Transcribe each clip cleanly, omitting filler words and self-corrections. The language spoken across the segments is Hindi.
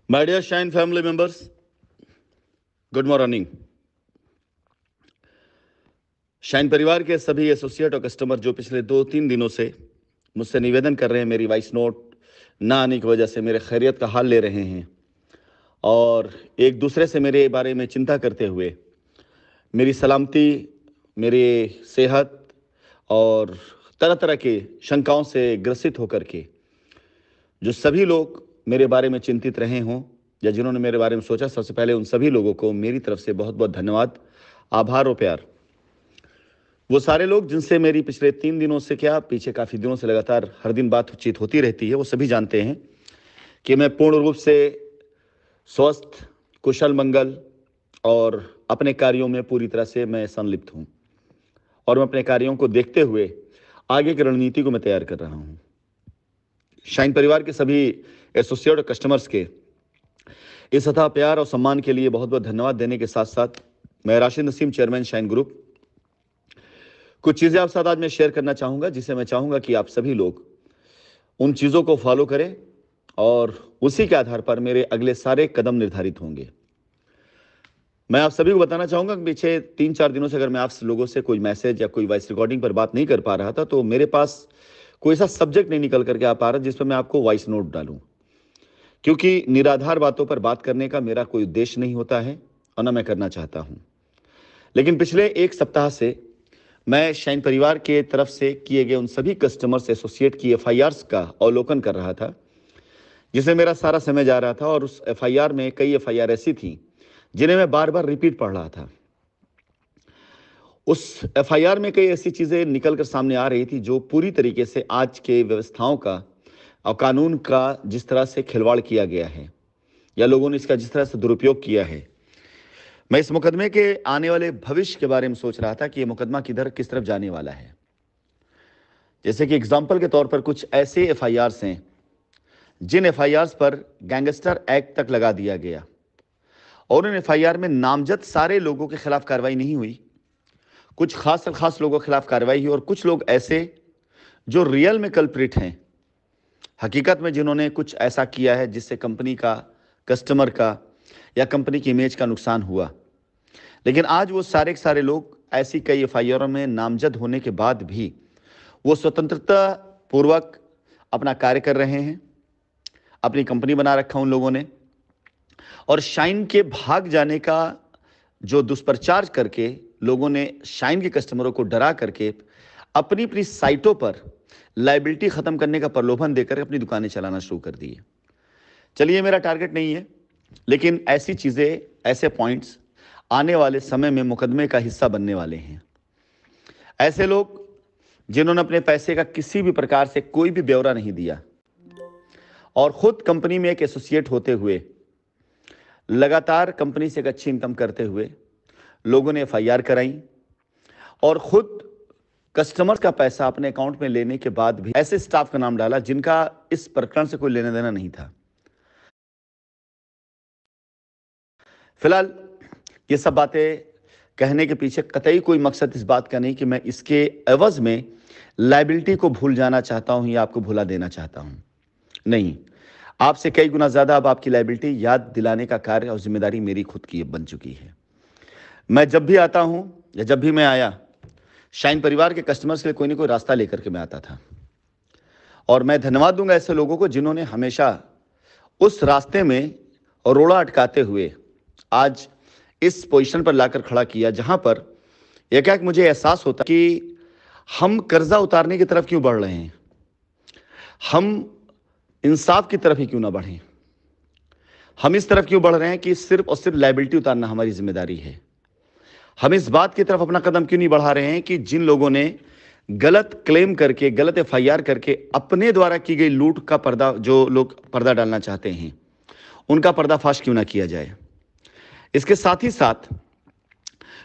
My dear Shine family members, good morning. Shine परिवार के सभी एसोसिएट और कस्टमर जो पिछले 2-3 दिनों से मुझसे निवेदन कर रहे हैं, मेरी वॉइस नोट ना आने की वजह से मेरे खैरियत का हाल ले रहे हैं और एक दूसरे से मेरे बारे में चिंता करते हुए मेरी सलामती, मेरी सेहत और तरह तरह के शंकाओं से ग्रसित होकर के जो सभी लोग मेरे बारे में चिंतित रहे हों या जिन्होंने मेरे बारे में सोचा, सबसे पहले उन सभी लोगों को मेरी तरफ से बहुत बहुत धन्यवाद, आभार और प्यार। वो सारे लोग जिनसे मेरी पिछले 3 दिनों से क्या पीछे काफ़ी दिनों से लगातार हर दिन बातचीत होती रहती है, वो सभी जानते हैं कि मैं पूर्ण रूप से स्वस्थ, कुशल मंगल और अपने कार्यों में पूरी तरह से मैं संलिप्त हूँ और मैं अपने कार्यों को देखते हुए आगे की रणनीति को मैं तैयार कर रहा हूँ। शाइन परिवार के सभी एसोसिएट और कस्टमर्स के इस अथाह प्यार और सम्मान के लिए बहुत बहुत धन्यवाद देने के साथ साथ मैं Rashid Naseem, chairman shine group, कुछ चीज़ें आप साथ आज मैं शेयर करना चाहूँगा जिसे मैं चाहूँगा कि आप सभी लोग उन चीज़ों को फॉलो करें और उसी के आधार पर मेरे अगले सारे कदम निर्धारित होंगे। मैं आप सभी को बताना चाहूँगा कि पीछे 3-4 दिनों से अगर मैं आप लोगों से कोई मैसेज या कोई वॉइस रिकॉर्डिंग पर बात नहीं कर पा रहा था तो मेरे पास कोई ऐसा सब्जेक्ट नहीं निकल करके आ पा रहा जिस पर मैं आपको वॉइस नोट डालूं, क्योंकि निराधार बातों पर बात करने का मेरा कोई उद्देश्य नहीं होता है और न मैं करना चाहता हूं। लेकिन पिछले एक सप्ताह से मैं शाइन परिवार के तरफ से किए गए उन सभी कस्टमर्स एसोसिएट की एफआईआर्स का अवलोकन कर रहा था जिसमें मेरा सारा समय जा रहा था और उस एफआईआर में कई एफआईआर ऐसी थी जिन्हें मैं बार बार रिपीट पढ़ रहा था। उस एफआईआर में कई ऐसी चीज़ें निकल कर सामने आ रही थी जो पूरी तरीके से आज के व्यवस्थाओं का और कानून का जिस तरह से खिलवाड़ किया गया है या लोगों ने इसका जिस तरह से दुरुपयोग किया है। मैं इस मुकदमे के आने वाले भविष्य के बारे में सोच रहा था कि ये मुकदमा किस तरफ जाने वाला है। जैसे कि एग्जाम्पल के तौर पर कुछ ऐसे एफआईआर्स हैं जिन एफआईआर्स पर गैंगस्टर एक्ट तक लगा दिया गया और उन एफआईआर में नामजद सारे लोगों के खिलाफ कार्रवाई नहीं हुई, कुछ खास लोगों के खिलाफ कार्रवाई हुई और कुछ लोग ऐसे जो रियल में कल्प्रिट हैं, हकीकत में जिन्होंने कुछ ऐसा किया है जिससे कंपनी का, कस्टमर का या कंपनी की इमेज का नुकसान हुआ। लेकिन आज वो सारे के सारे लोग ऐसी कई एफआईआर में नामजद होने के बाद भी वो स्वतंत्रता पूर्वक अपना कार्य कर रहे हैं, अपनी कंपनी बना रखा उन लोगों ने और शाइन के भाग जाने का जो दुष्प्रचार करके लोगों ने शाइन के कस्टमरों को डरा करके अपनी अपनी साइटों पर लायबिलिटी खत्म करने का प्रलोभन देकर अपनी दुकानें चलाना शुरू कर दी है। चलिए, मेरा टारगेट नहीं है, लेकिन ऐसी चीज़ें, ऐसे पॉइंट्स आने वाले समय में मुकदमे का हिस्सा बनने वाले हैं। ऐसे लोग जिन्होंने अपने पैसे का किसी भी प्रकार से कोई भी ब्यौरा नहीं दिया और खुद कंपनी में एक एसोसिएट होते हुए, लगातार कंपनी से एक अच्छी इनकम करते हुए लोगों ने एफआईआर कराई और खुद कस्टमर का पैसा अपने अकाउंट में लेने के बाद भी ऐसे स्टाफ का नाम डाला जिनका इस प्रकरण से कोई लेना देना नहीं था। फिलहाल ये सब बातें कहने के पीछे कतई कोई मकसद इस बात का नहीं कि मैं इसके एवज में लायबिलिटी को भूल जाना चाहता हूं या आपको भुला देना चाहता हूं। नहीं, आपसे कई गुना ज्यादा अब आपकी लायबिलिटी याद दिलाने का कार्य और जिम्मेदारी मेरी खुद की बन चुकी है। मैं जब भी आता हूं या जब भी मैं आया, शाइन परिवार के कस्टमर्स के लिए कोई ना कोई रास्ता लेकर के मैं आता था और मैं धन्यवाद दूंगा ऐसे लोगों को जिन्होंने हमेशा उस रास्ते में रोड़ा अटकाते हुए आज इस पोजीशन पर लाकर खड़ा किया जहां पर एकाएक मुझे एहसास होता कि हम कर्जा उतारने की तरफ क्यों बढ़ रहे हैं, हम इंसाफ की तरफ ही क्यों ना बढ़ें, हम इस तरफ क्यों बढ़ रहे हैं कि सिर्फ और सिर्फ लायबिलिटी उतारना हमारी जिम्मेदारी है। हम इस बात की तरफ अपना कदम क्यों नहीं बढ़ा रहे हैं कि जिन लोगों ने गलत क्लेम करके, गलत एफआईआर करके अपने द्वारा की गई लूट का पर्दा, जो लोग पर्दा डालना चाहते हैं, उनका पर्दाफाश क्यों ना किया जाए। इसके साथ ही साथ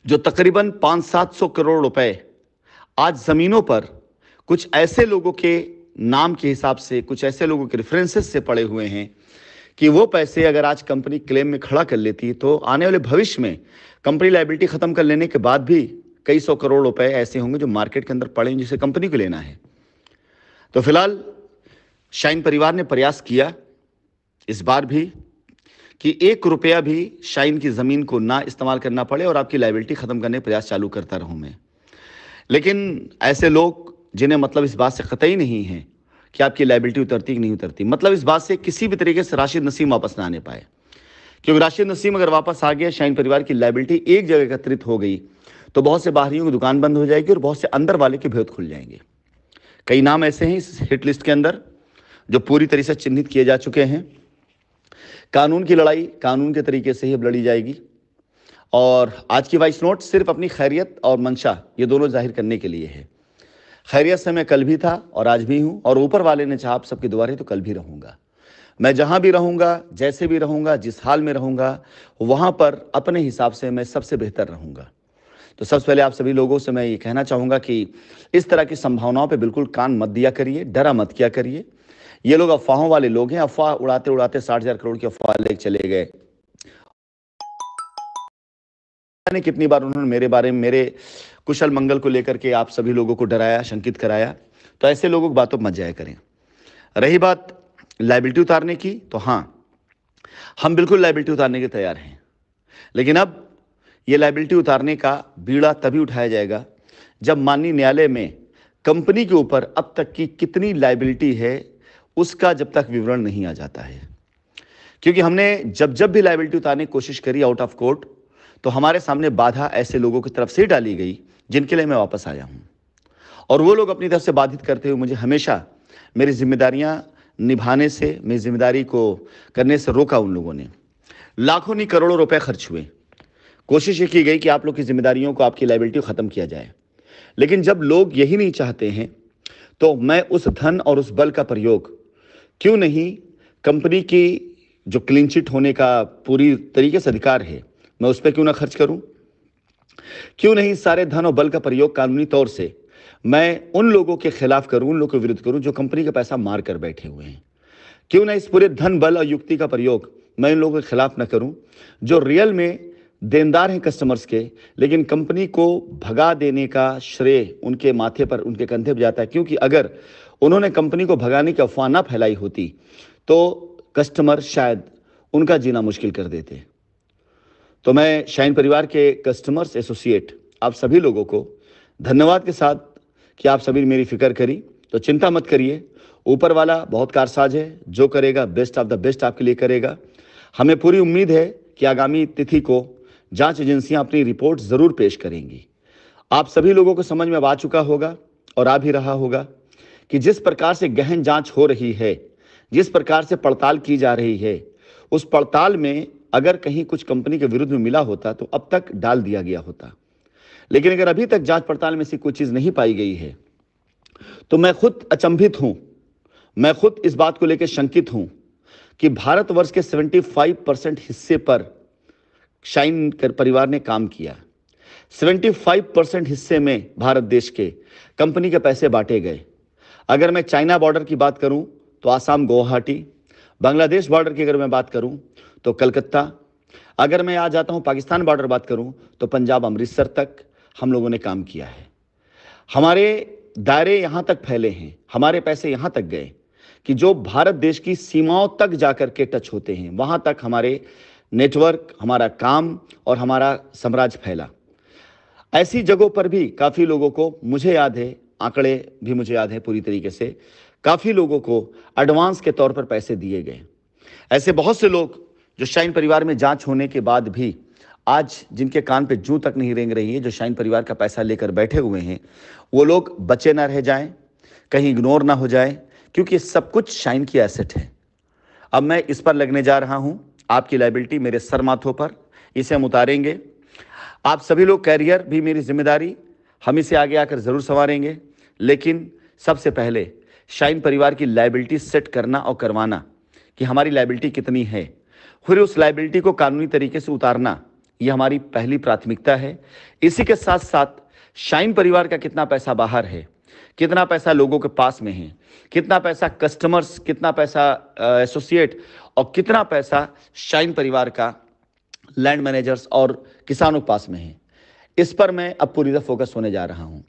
जो तकरीबन 500-700 करोड़ रुपए आज जमीनों पर कुछ ऐसे लोगों के नाम के हिसाब से, कुछ ऐसे लोगों के रेफरेंसेस से पड़े हुए हैं कि वो पैसे अगर आज कंपनी क्लेम में खड़ा कर लेती तो आने वाले भविष्य में कंपनी लायबिलिटी खत्म कर लेने के बाद भी कई 100 करोड़ रुपए ऐसे होंगे जो मार्केट के अंदर पड़े हैं जिसे कंपनी को लेना है। तो फिलहाल शाइन परिवार ने प्रयास किया इस बार भी कि 1 रुपया भी शाइन की ज़मीन को ना इस्तेमाल करना पड़े और आपकी लाइबिलिटी ख़त्म करने का प्रयास चालू करता रहूँ मैं। लेकिन ऐसे लोग जिन्हें मतलब इस बात से कतई नहीं है कि आपकी लाइबिलिटी उतरती कि नहीं उतरती, मतलब इस बात से किसी भी तरीके से राशिद नसीम वापस ना आने पाए, क्योंकि राशिद नसीम अगर वापस आ गया, शाइन परिवार की लाइबिलिटी एक जगह एकत्रित हो गई, तो बहुत से बाहरियों की दुकान बंद हो जाएगी और बहुत से अंदर वाले के भेद खुल जाएंगे। कई नाम ऐसे हैं इस हिट लिस्ट के अंदर जो पूरी तरह से चिन्हित किए जा चुके हैं। कानून की लड़ाई कानून के तरीके से ही अब लड़ी जाएगी और आज की वॉइस नोट सिर्फ अपनी खैरियत और मंशा ये दोनों जाहिर करने के लिए है। खैरियत से मैं कल भी था और आज भी हूँ, और ऊपर वाले ने चाहा आप सबके द्वारे तो कल भी रहूँगा। मैं जहाँ भी रहूँगा, जैसे भी रहूँगा, जिस हाल में रहूँगा, वहाँ पर अपने हिसाब से मैं सबसे बेहतर रहूँगा। तो सबसे पहले आप सभी लोगों से मैं ये कहना चाहूँगा कि इस तरह की संभावनाओं पे बिल्कुल कान मत दिया करिए, डरा मत किया करिए। ये लोग अफवाहों वाले लोग हैं, अफवाह उड़ाते उड़ाते 60,000 करोड़ की अफवाह लेके चले गए। जाने कितनी बार उन्होंने मेरे बारे में, मेरे कुशल मंगल को लेकर के आप सभी लोगों को डराया, शंकित कराया। तो ऐसे लोगों की बातों पर मत जाया करें। रही बात लाइबिलिटी उतारने की, तो हाँ, हम बिल्कुल लाइबिलिटी उतारने के तैयार हैं, लेकिन अब ये लाइबिलिटी उतारने का बीड़ा तभी उठाया जाएगा जब माननीय न्यायालय में कंपनी के ऊपर अब तक की कितनी लाइबिलिटी है उसका जब तक विवरण नहीं आ जाता है। क्योंकि हमने जब भी लाइबिलिटी उतारने की कोशिश करी आउट ऑफ कोर्ट, तो हमारे सामने बाधा ऐसे लोगों की तरफ से डाली गई जिनके लिए मैं वापस आया हूं, और वो लोग अपनी तरफ से बाधित करते हुए मुझे हमेशा मेरी जिम्मेदारियां निभाने से, मेरी जिम्मेदारी को करने से रोका। उन लोगों ने लाखों नहीं करोड़ों रुपए खर्च हुए, कोशिश ये की गई कि आप लोग की जिम्मेदारियों को, आपकी लाइबिलिटी को खत्म किया जाए। लेकिन जब लोग यही नहीं चाहते हैं, तो मैं उस धन और उस बल का प्रयोग क्यों नहीं, कंपनी की जो क्लीन चिट होने का पूरी तरीके से अधिकार है, मैं उस पर क्यों ना खर्च करूं? क्यों नहीं सारे धन और बल का प्रयोग कानूनी तौर से मैं उन लोगों के खिलाफ करूं, उन लोगों के विरुद्ध करूं जो कंपनी का पैसा मार कर बैठे हुए हैं? क्यों ना इस पूरे धन, बल और युक्ति का प्रयोग मैं उन लोगों के खिलाफ ना करूं जो रियल में देनदार हैं कस्टमर्स के, लेकिन कंपनी को भगा देने का श्रेय उनके माथे पर, उनके कंधे पर जाता है। क्योंकि अगर उन्होंने कंपनी को भगाने की अफवाह ना फैलाई होती तो कस्टमर शायद उनका जीना मुश्किल कर देते। तो मैं शाइन परिवार के कस्टमर्स एसोसिएट आप सभी लोगों को धन्यवाद के साथ कि आप सभी ने मेरी फिक्र करी। तो चिंता मत करिए, ऊपर वाला बहुत कारसाज है, जो करेगा बेस्ट ऑफ द बेस्ट आपके लिए करेगा। हमें पूरी उम्मीद है कि आगामी तिथि को जांच एजेंसियां अपनी रिपोर्ट जरूर पेश करेंगी। आप सभी लोगों को समझ में आ चुका होगा और आ भी रहा होगा कि जिस प्रकार से गहन जांच हो रही है, जिस प्रकार से पड़ताल की जा रही है, उस पड़ताल में अगर कहीं कुछ कंपनी के विरुद्ध में मिला होता तो अब तक डाल दिया गया होता। लेकिन अगर अभी तक जांच पड़ताल में से कोई चीज नहीं पाई गई है, तो मैं खुद अचंभित हूं, मैं खुद इस बात को लेकर शंकित हूं कि भारतवर्ष के 75% हिस्से पर शाइन परिवार ने काम किया। 75% हिस्से में भारत देश के कंपनी के पैसे बांटे गए। अगर मैं चाइना बॉर्डर की बात करूं तो आसाम गुवाहाटी, बांग्लादेश बॉर्डर की अगर मैं बात करूं तो कलकत्ता, अगर मैं आ जाता हूं पाकिस्तान बॉर्डर बात करूं तो पंजाब अमृतसर तक हम लोगों ने काम किया है। हमारे दायरे यहां तक फैले हैं, हमारे पैसे यहां तक गए कि जो भारत देश की सीमाओं तक जाकर के टच होते हैं, वहां तक हमारे नेटवर्क, हमारा काम और हमारा साम्राज्य फैला। ऐसी जगहों पर भी काफी लोगों को, मुझे याद है, आंकड़े भी मुझे याद है पूरी तरीके से, काफी लोगों को एडवांस के तौर पर पैसे दिए गए। ऐसे बहुत से लोग जो शाइन परिवार में जांच होने के बाद भी आज जिनके कान पे जूं तक नहीं रेंग रही है, जो शाइन परिवार का पैसा लेकर बैठे हुए हैं, वो लोग बचे ना रह जाएं, कहीं इग्नोर ना हो जाएं, क्योंकि ये सब कुछ शाइन की एसेट है। अब मैं इस पर लगने जा रहा हूं, आपकी लायबिलिटी मेरे सर माथों पर, इसे हम उतारेंगे। आप सभी लोग कैरियर भी मेरी जिम्मेदारी, हम इसे आगे आकर जरूर संवारेंगे। लेकिन सबसे पहले शाइन परिवार की लायबिलिटी सेट करना और करवाना कि हमारी लायबिलिटी कितनी है, फिर उस लायबिलिटी को कानूनी तरीके से उतारना, यह हमारी पहली प्राथमिकता है। इसी के साथ साथ शाइन परिवार का कितना पैसा बाहर है, कितना पैसा लोगों के पास में है, कितना पैसा कस्टमर्स, कितना पैसा एसोसिएट और कितना पैसा शाइन परिवार का लैंड मैनेजर्स और किसानों के पास में है, इस पर मैं अब पूरी तरह फोकस होने जा रहा हूं।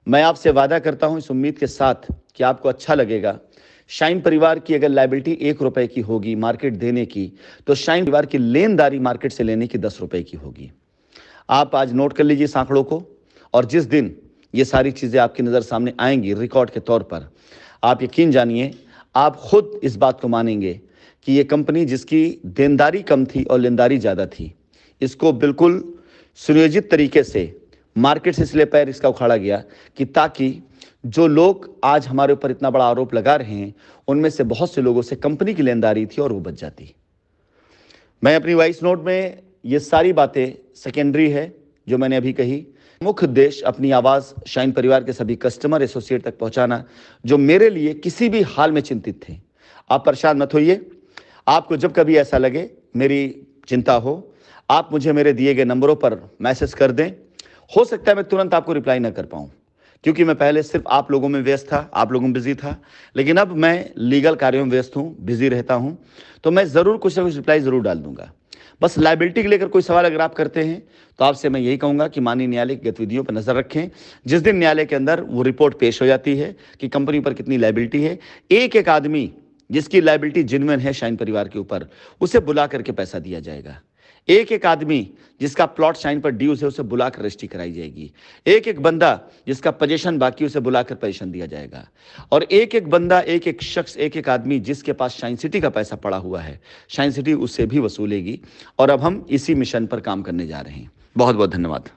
मैं आपसे वादा करता हूं इस उम्मीद के साथ कि आपको अच्छा लगेगा शाइन परिवार की अगर लायबिलिटी 1 रुपए की होगी मार्केट देने की, तो शाइन परिवार की लेनदारी मार्केट से लेने की 10 रुपए की होगी। आप आज नोट कर लीजिए इस आंकड़ों को, और जिस दिन ये सारी चीजें आपकी नजर सामने आएंगी रिकॉर्ड के तौर पर, आप यकीन जानिए, आप खुद इस बात को मानेंगे कि ये कंपनी जिसकी देनदारी कम थी और लेनदारी ज्यादा थी, इसको बिल्कुल सुनियोजित तरीके से मार्केट से इसलिए पैर इसका उखाड़ा गया कि ताकि जो लोग आज हमारे ऊपर इतना बड़ा आरोप लगा रहे हैं, उनमें से बहुत से लोगों से कंपनी की लेनदारी थी और वो बच जाती। मैं अपनी वॉइस नोट में ये सारी बातें सेकेंडरी है जो मैंने अभी कही। मुख्य उद्देश्य अपनी आवाज शाइन परिवार के सभी कस्टमर एसोसिएट तक पहुंचाना, जो मेरे लिए किसी भी हाल में चिंतित थे। आप परेशान मत होइए। आपको जब कभी ऐसा लगे, मेरी चिंता हो, आप मुझे मेरे दिए गए नंबरों पर मैसेज कर दें। हो सकता है मैं तुरंत आपको रिप्लाई ना कर पाऊं, क्योंकि मैं पहले सिर्फ आप लोगों में व्यस्त था, आप लोगों में बिजी था, लेकिन अब मैं लीगल कार्यों में व्यस्त हूं, बिजी रहता हूं, तो मैं जरूर कुछ ना कुछ रिप्लाई जरूर डाल दूंगा। बस लायबिलिटी को लेकर कोई सवाल अगर आप करते हैं तो आपसे मैं यही कहूंगा कि माननीय न्यायालय की गतिविधियों पर नजर रखें। जिस दिन न्यायालय के अंदर वो रिपोर्ट पेश हो जाती है कि कंपनी पर कितनी लायबिलिटी है, एक एक आदमी जिसकी लायबिलिटी जेन्युइन है शाइन परिवार के ऊपर, उसे बुला करके पैसा दिया जाएगा। एक एक आदमी जिसका प्लॉट शाइन पर ड्यूज है, उसे बुलाकर रजिस्ट्री कराई जाएगी। एक एक बंदा जिसका पोजीशन बाकी, उसे बुलाकर पोजीशन दिया जाएगा। और एक एक बंदा, एक एक शख्स, एक एक आदमी जिसके पास शाइन सिटी का पैसा पड़ा हुआ है, शाइन सिटी उससे भी वसूलेगी। और अब हम इसी मिशन पर काम करने जा रहे हैं। बहुत बहुत धन्यवाद।